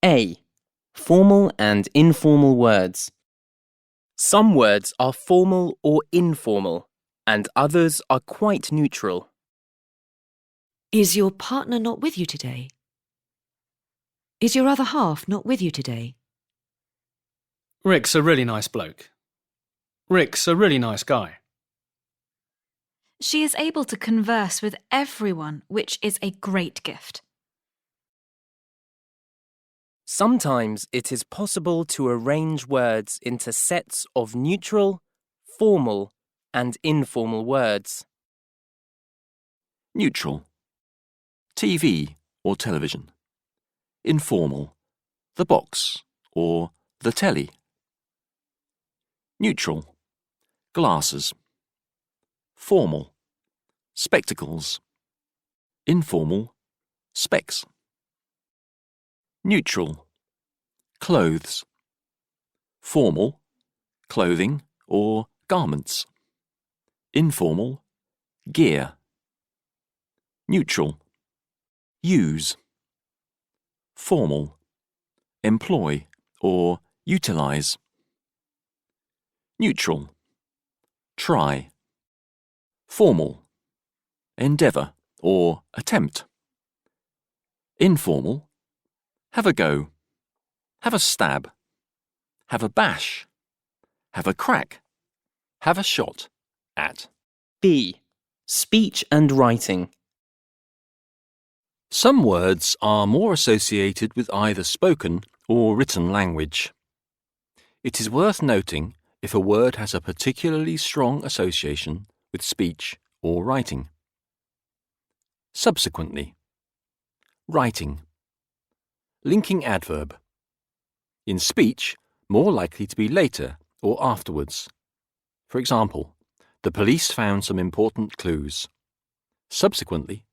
A. Formal and informal words. Some words are formal or informal, and others are quite neutral. Is your partner not with you today? Is your other half not with you today? Rick's a really nice bloke. Rick's a really nice guy. She is able to converse with everyone, which is a great gift. Sometimes it is possible to arrange words into sets of neutral, formal, and informal words. Neutral. TV or television. Informal. The box or the telly. Neutral. Glasses. Formal. Spectacles. Informal. Specs. Neutral. Clothes. Formal. Clothing or garments. Informal. Gear. Neutral. Use. Formal. Employ or utilize. Neutral. Try. Formal. Endeavour or attempt. Informal. Have a go. Have a stab. Have a bash. Have a crack. Have a shot at. B. Speech and writing. Some words are more associated with either spoken or written language. It is worth noting if a word has a particularly strong association with speech or writing. Subsequently. Writing. Linking adverb. In speech, more likely to be later or afterwards. For example, the police found some important clues. Subsequently,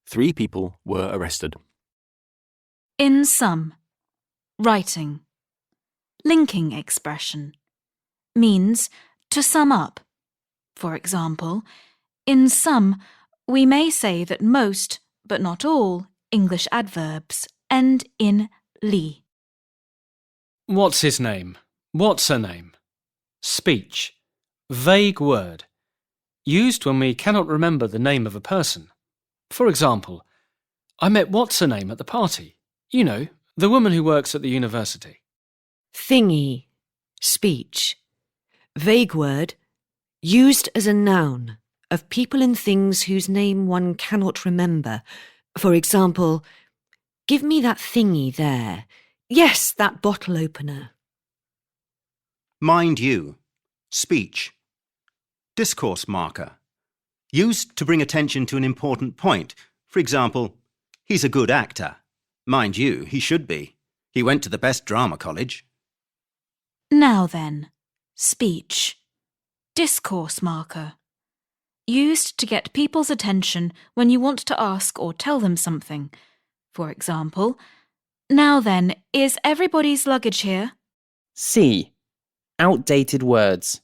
3 people were arrested. In sum. Writing. Linking expression. Means to sum up. For example, in sum, we may say that most, but not all, English adverbs end in "ly". What's his name? What's her name? Speech. Vague word. Used when we cannot remember the name of a person. For example, I met what's her name at the party. You know, the woman who works at the university. Thingy. Speech. Vague word. Used as a noun of people and things whose name one cannot remember. For example, give me that thingy there. Yes, that bottle opener. Mind you. Speech. Discourse marker. Used to bring attention to an important point. For example, he's a good actor. Mind you, he should be. He went to the best drama college. Now then. Speech. Discourse marker. Used to get people's attention when you want to ask or tell them something. For example, now then, is everybody's luggage here? C. Outdated words.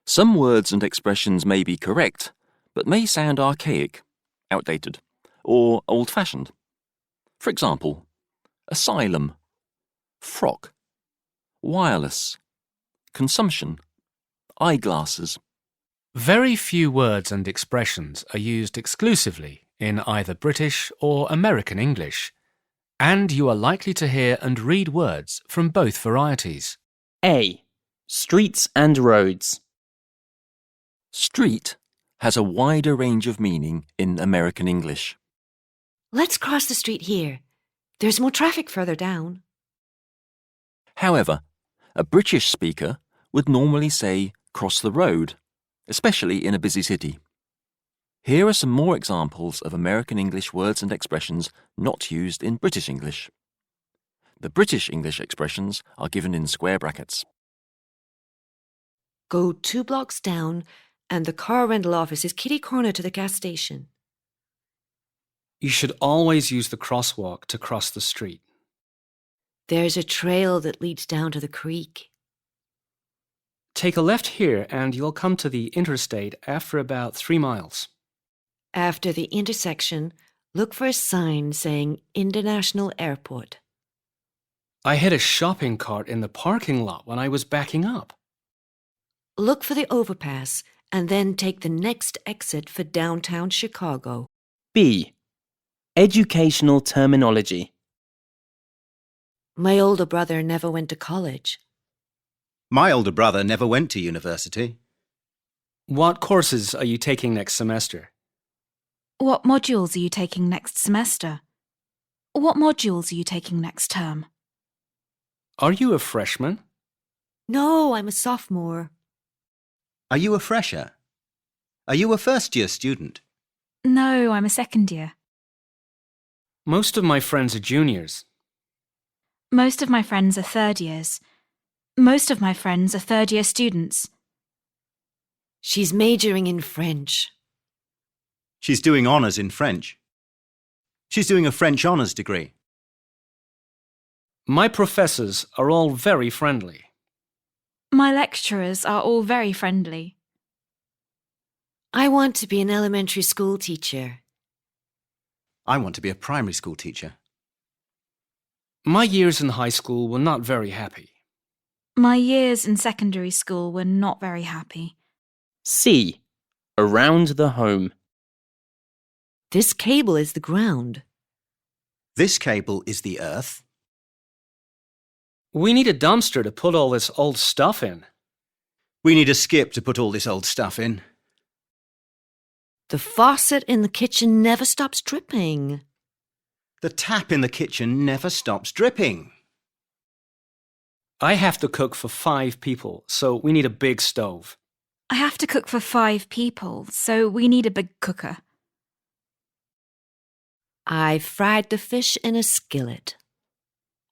Some words and expressions may be correct, but may sound archaic, outdated, or old-fashioned. For example, asylum, frock, wireless, consumption, eyeglasses. Very few words and expressions are used exclusively in either British or American English, and you are likely to hear and read words from both varieties. A. Streets and roads. Street has a wider range of meaning in American English. Let's cross the street here. There's more traffic further down. However, a British speaker would normally say cross the road, especially in a busy city. Here are some more examples of American English words and expressions not used in British English. The British English expressions are given in square brackets. Go 2 blocks down and the car rental office is kitty corner to the gas station. You should always use the crosswalk to cross the street. There's a trail that leads down to the creek. Take a left here and you'll come to the interstate after about 3 miles. After the intersection, look for a sign saying International Airport. I hit a shopping cart in the parking lot when I was backing up. Look for the overpass and then take the next exit for downtown Chicago. B. Educational terminology. My older brother never went to college. My older brother never went to university. What courses are you taking next semester? What modules are you taking next semester? What modules are you taking next term? Are you a freshman? No, I'm a sophomore. Are you a fresher? Are you a first-year student? No, I'm a second year. Most of my friends are juniors. Most of my friends are third years. Most of my friends are third-year students. She's majoring in French. She's doing honours in French. She's doing a French honours degree. My professors are all very friendly. My lecturers are all very friendly. I want to be an elementary school teacher. I want to be a primary school teacher. My years in high school were not very happy. My years in secondary school were not very happy. C. Around the home. This cable is the ground. This cable is the earth. We need a dumpster to put all this old stuff in. We need a skip to put all this old stuff in. The faucet in the kitchen never stops dripping. The tap in the kitchen never stops dripping. I have to cook for 5 people, so we need a big stove. I have to cook for 5 people, so we need a big cooker. I fried the fish in a skillet.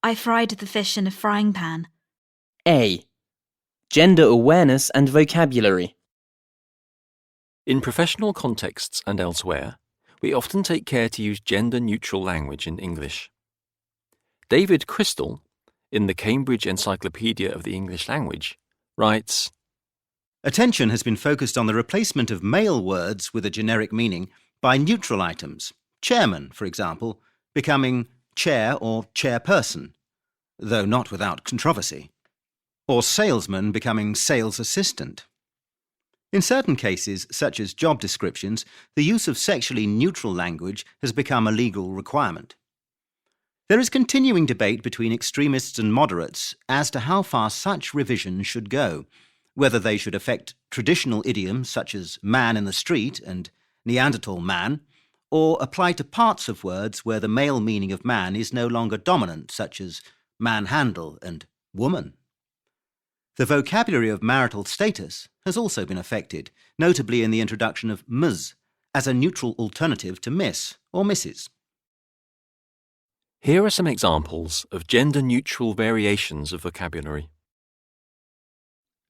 I fried the fish in a frying pan. A. Gender awareness and vocabulary. In professional contexts and elsewhere, we often take care to use gender-neutral language in English. David Crystal, in the Cambridge Encyclopedia of the English Language, writes, Attention has been focused on the replacement of male words with a generic meaning by neutral items. Chairman, for example, becoming chair or chairperson, though not without controversy. Or salesman becoming sales assistant. In certain cases, such as job descriptions, the use of sexually neutral language has become a legal requirement. There is continuing debate between extremists and moderates as to how far such revision should go, whether they should affect traditional idioms such as man in the street and Neanderthal man, or apply to parts of words where the male meaning of man is no longer dominant, such as manhandle and woman. The vocabulary of marital status has also been affected, notably in the introduction of ms as a neutral alternative to miss or Mrs. Here are some examples of gender-neutral variations of vocabulary.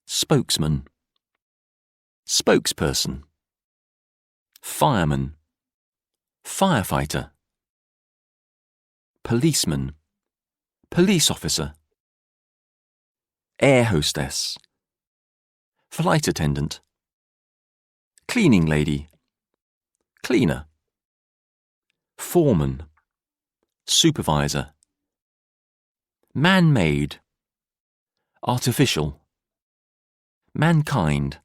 Spokesman, spokesperson, fireman, firefighter, policeman, police officer, air hostess, flight attendant, cleaning lady, cleaner, foreman, supervisor, man-made, artificial, mankind,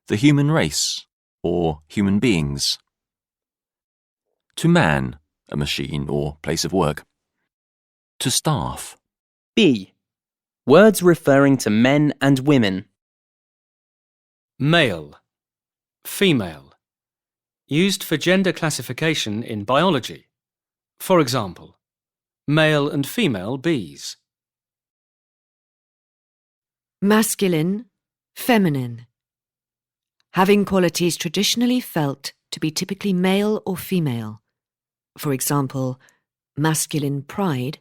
the human race or human beings, to man, a machine or place of work, to staff. B. Words referring to men and women. Male, female. Used for gender classification in biology. For example, male and female bees. Masculine, feminine. Having qualities traditionally felt to be typically male or female. For example, masculine pride,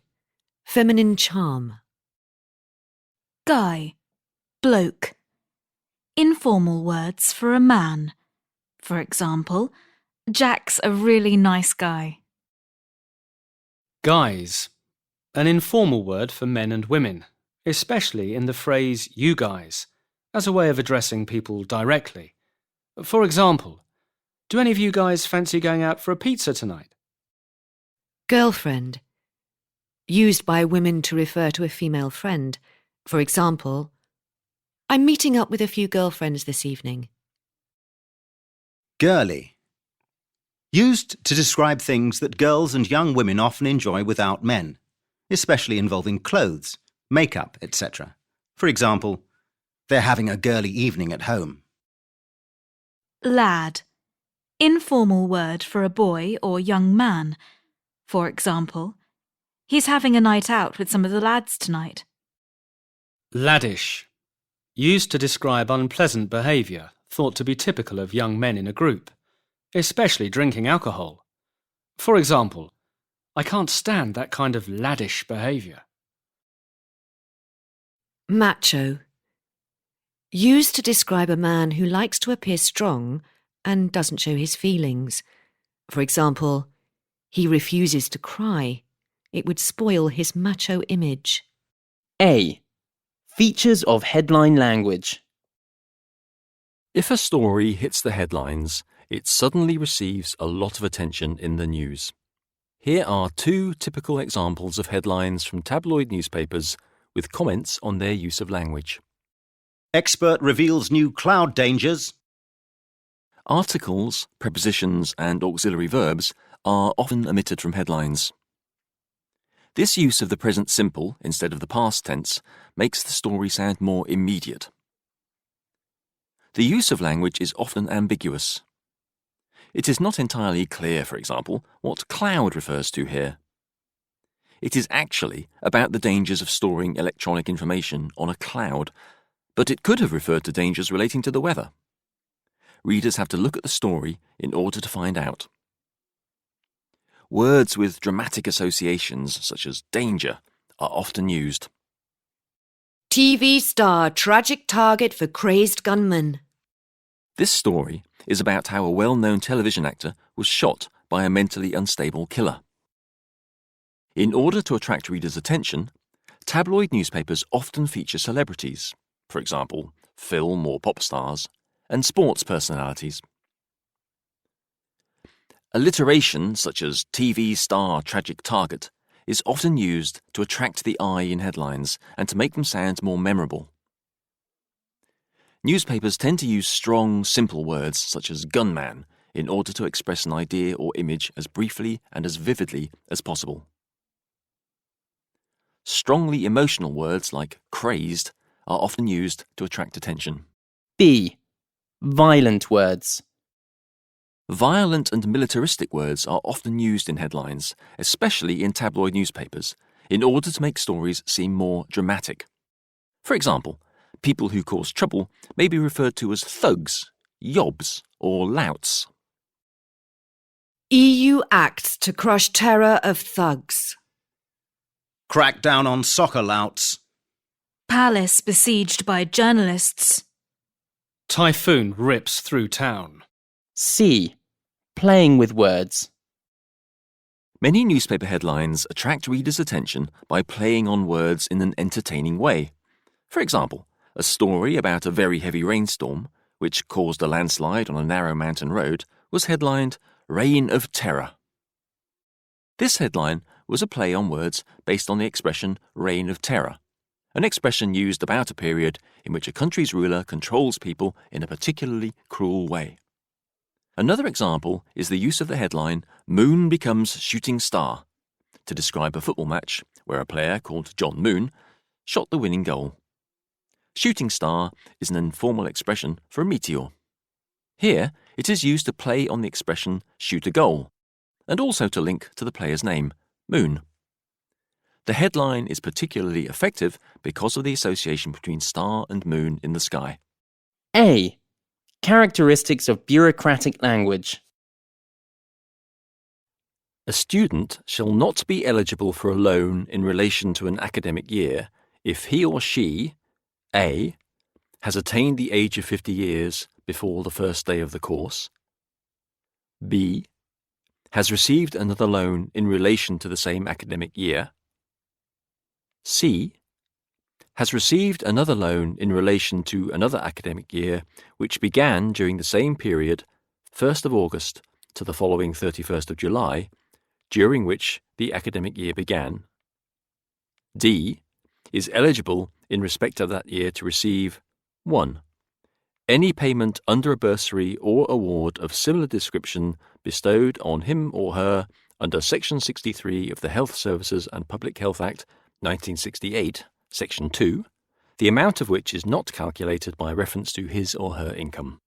feminine charm. Guy, bloke. Informal words for a man. For example, Jack's a really nice guy. Guys, an informal word for men and women, especially in the phrase you guys, as a way of addressing people directly. For example, do any of you guys fancy going out for a pizza tonight? Girlfriend. used by women to refer to a female friend. For example, I'm meeting up with a few girlfriends this evening. Girly. Used to describe things that girls and young women often enjoy without men, especially involving clothes, makeup, etc. For example, they're having a girly evening at home. Lad. Informal word for a boy or young man. For example, he's having a night out with some of the lads tonight. Laddish. Used to describe unpleasant behaviour thought to be typical of young men in a group, especially drinking alcohol. For example, I can't stand that kind of laddish behaviour. Macho. Used to describe a man who likes to appear strong and doesn't show his feelings. For example, he refuses to cry. It would spoil his macho image. A. Features of headline language. If a story hits the headlines, it suddenly receives a lot of attention in the news. Here are two typical examples of headlines from tabloid newspapers with comments on their use of language. Expert reveals new cloud dangers. Articles, prepositions, and auxiliary verbs are often omitted from headlines. This use of the present simple instead of the past tense makes the story sound more immediate. The use of language is often ambiguous. It is not entirely clear, for example, what cloud refers to here. It is actually about the dangers of storing electronic information on a cloud, but it could have referred to dangers relating to the weather. Readers have to look at the story in order to find out. Words with dramatic associations, such as danger, are often used. TV star tragic target for crazed gunman. This story is about how a well-known television actor was shot by a mentally unstable killer. In order to attract readers' attention, tabloid newspapers often feature celebrities, for example, film or pop stars, and sports personalities. Alliteration, such as TV star tragic target, is often used to attract the eye in headlines and to make them sound more memorable. Newspapers tend to use strong, simple words such as gunman in order to express an idea or image as briefly and as vividly as possible. Strongly emotional words like crazed are often used to attract attention. B. Violent words. Violent and militaristic words are often used in headlines, especially in tabloid newspapers, in order to make stories seem more dramatic. For example, people who cause trouble may be referred to as thugs, yobs, or louts. EU acts to crush terror of thugs. Crackdown on soccer louts. Palace besieged by journalists. Typhoon rips through town. C. Playing with words. Many newspaper headlines attract readers' attention by playing on words in an entertaining way. For example, a story about a very heavy rainstorm, which caused a landslide on a narrow mountain road, was headlined Reign of Terror. This headline was a play on words based on the expression Reign of Terror, an expression used about a period in which a country's ruler controls people in a particularly cruel way. Another example is the use of the headline Moon becomes shooting star to describe a football match where a player called John Moon shot the winning goal. Shooting star is an informal expression for a meteor. Here, it is used to play on the expression shoot a goal, and also to link to the player's name, Moon. The headline is particularly effective because of the association between star and moon in the sky. A. Characteristics of bureaucratic language. A student shall not be eligible for a loan in relation to an academic year if he or she A. has attained the age of 50 years before the first day of the course, B. has received another loan in relation to the same academic year, C. has received another loan in relation to another academic year which began during the same period, 1st of August to the following 31st of July, during which the academic year began, D is eligible in respect of that year to receive 1. Any payment under a bursary or award of similar description bestowed on him or her under Section 63 of the Health Services and Public Health Act 1968, Section 2, the amount of which is not calculated by reference to his or her income.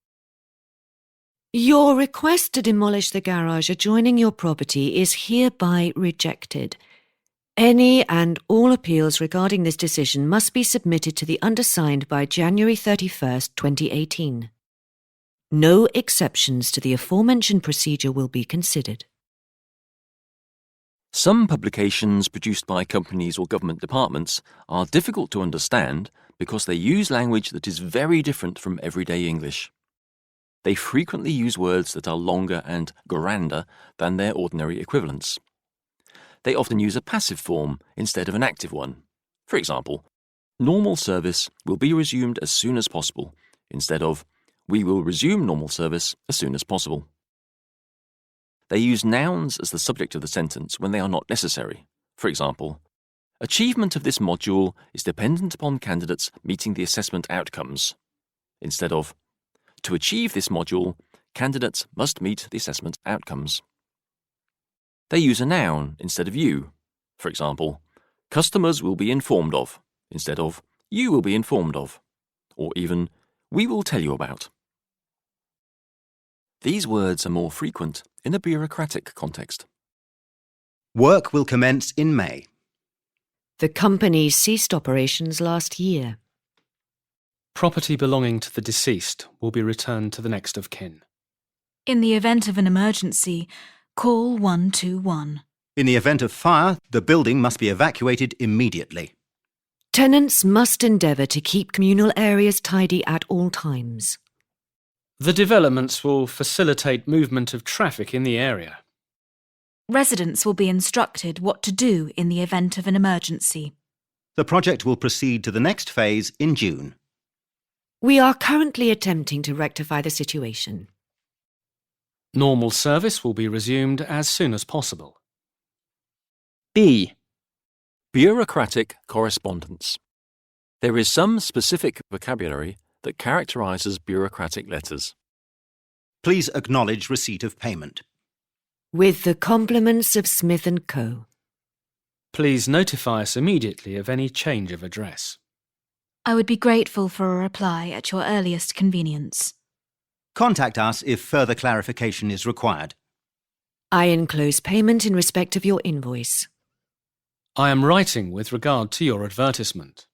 Your request to demolish the garage adjoining your property is hereby rejected. Any and all appeals regarding this decision must be submitted to the undersigned by January 31st, 2018. No exceptions to the aforementioned procedure will be considered. Some publications produced by companies or government departments are difficult to understand because they use language that is very different from everyday English. They frequently use words that are longer and grander than their ordinary equivalents. They often use a passive form instead of an active one. For example, normal service will be resumed as soon as possible, instead of we will resume normal service as soon as possible. They use nouns as the subject of the sentence when they are not necessary. For example, achievement of this module is dependent upon candidates meeting the assessment outcomes, instead of to achieve this module, candidates must meet the assessment outcomes. They use a noun instead of you. For example, customers will be informed of, instead of you will be informed of, or even we will tell you about. These words are more frequent in a bureaucratic context. Work will commence in May. The company ceased operations last year. Property belonging to the deceased will be returned to the next of kin. In the event of an emergency, call 121. In the event of fire, the building must be evacuated immediately. Tenants must endeavour to keep communal areas tidy at all times. The developments will facilitate movement of traffic in the area. Residents will be instructed what to do in the event of an emergency. The project will proceed to the next phase in June. We are currently attempting to rectify the situation. Normal service will be resumed as soon as possible. B. Bureaucratic correspondence. There is some specific vocabulary that characterises bureaucratic letters. Please acknowledge receipt of payment. With the compliments of Smith & Co. Please notify us immediately of any change of address. I would be grateful for a reply at your earliest convenience. Contact us if further clarification is required. I enclose payment in respect of your invoice. I am writing with regard to your advertisement.